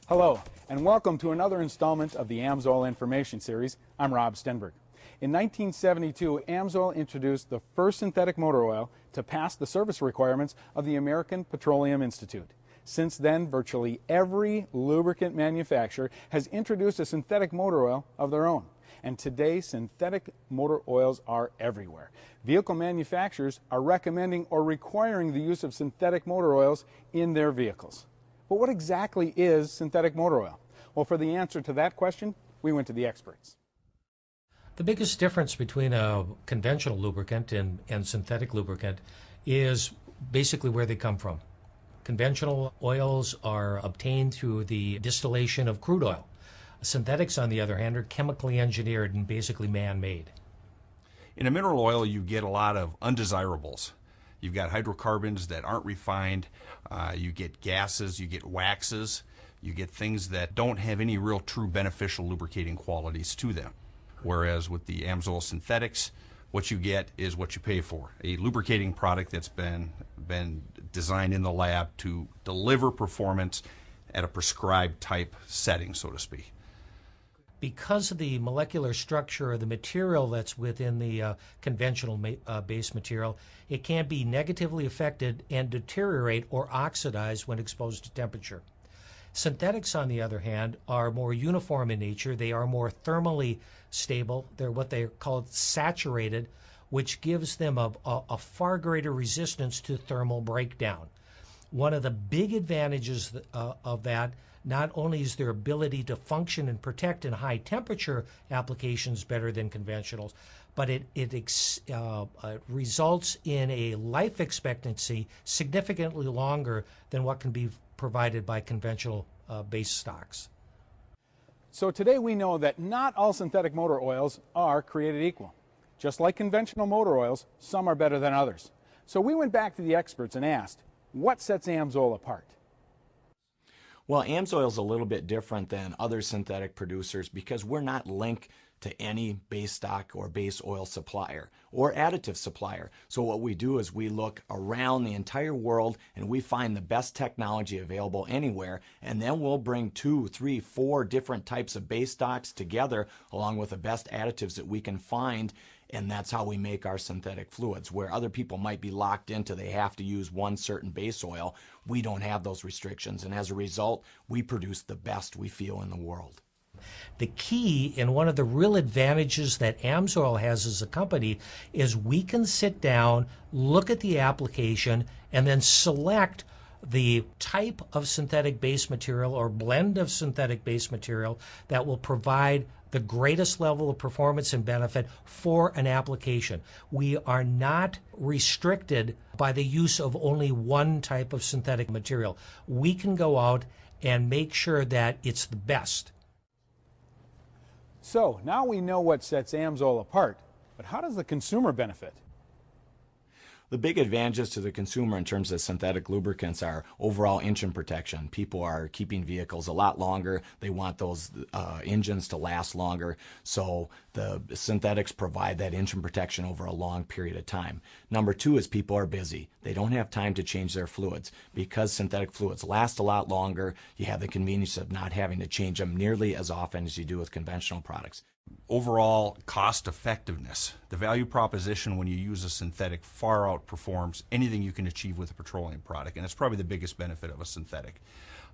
Hello, and welcome to another installment of the AMSOIL Information Series. I'm Rob Stenberg. In 1972, AMSOIL introduced the first synthetic motor oil to pass the service requirements of the American Petroleum Institute. Since then, virtually every lubricant manufacturer has introduced a synthetic motor oil of their own. And today, synthetic motor oils are everywhere. Vehicle manufacturers are recommending or requiring the use of synthetic motor oils in their vehicles. But what exactly is synthetic motor oil? Well, for the answer to that question, we went to the experts. The biggest difference between a conventional lubricant and synthetic lubricant is basically where they come from. Conventional oils are obtained through the distillation of crude oil. Synthetics, on the other hand, are chemically engineered and basically man-made. In a mineral oil, you get a lot of undesirables. You've got hydrocarbons that aren't refined, you get gases, you get waxes, you get things that don't have any real true beneficial lubricating qualities to them. Whereas with the AMSOIL synthetics, what you get is what you pay for. A lubricating product that's been designed in the lab to deliver performance at a prescribed type setting, so to speak. Because of the molecular structure of the material that's within the conventional base material, it can be negatively affected and deteriorate or oxidize when exposed to temperature. Synthetics, on the other hand, are more uniform in nature. They are more thermally stable. They're what they call saturated, which gives them a far greater resistance to thermal breakdown. One of the big advantages of that, not only is their ability to function and protect in high temperature applications better than conventionals, but it results in a life expectancy significantly longer than what can be provided by conventional base stocks. So today we know that not all synthetic motor oils are created equal. Just like conventional motor oils, some are better than others. So we went back to the experts and asked, what sets AMSOIL apart? Well, AMSOIL is a little bit different than other synthetic producers because we're not linked to any base stock or base oil supplier or additive supplier. So what we do is we look around the entire world and we find the best technology available anywhere, and then we'll bring 2, 3, 4 different types of base stocks together along with the best additives that we can find. And that's how we make our synthetic fluids. Where other people might be locked into they have to use one certain base oil, we don't have those restrictions. And as a result, we produce the best we feel in the world. The key, and one of the real advantages that AMSOIL has as a company, is we can sit down, look at the application, and then select the type of synthetic base material or blend of synthetic base material that will provide the greatest level of performance and benefit for an application. We are not restricted by the use of only one type of synthetic material. We can go out and make sure that it's the best. So now we know what sets AMSOIL apart, but how does the consumer benefit? The big advantages to the consumer in terms of synthetic lubricants are overall engine protection. People are keeping vehicles a lot longer. They want those engines to last longer. So the synthetics provide that engine protection over a long period of time. Number 2 is people are busy. They don't have time to change their fluids. Because synthetic fluids last a lot longer, you have the convenience of not having to change them nearly as often as you do with conventional products. Overall cost effectiveness, the value proposition when you use a synthetic far outperforms anything you can achieve with a petroleum product, and it's probably the biggest benefit of a synthetic.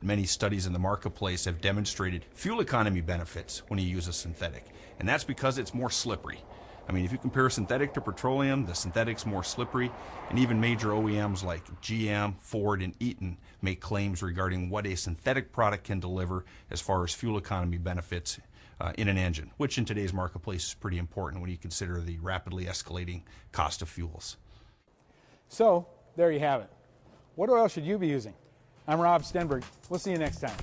Many studies in the marketplace have demonstrated fuel economy benefits when you use a synthetic, and that's because it's more slippery. I mean, if you compare synthetic to petroleum, the synthetic's more slippery, and even major OEMs like GM, Ford, and Eaton make claims regarding what a synthetic product can deliver as far as fuel economy benefits in an engine, which in today's marketplace is pretty important when you consider the rapidly escalating cost of fuels. So there you have it. What oil should you be using? I'm Rob Stenberg. We'll see you next time.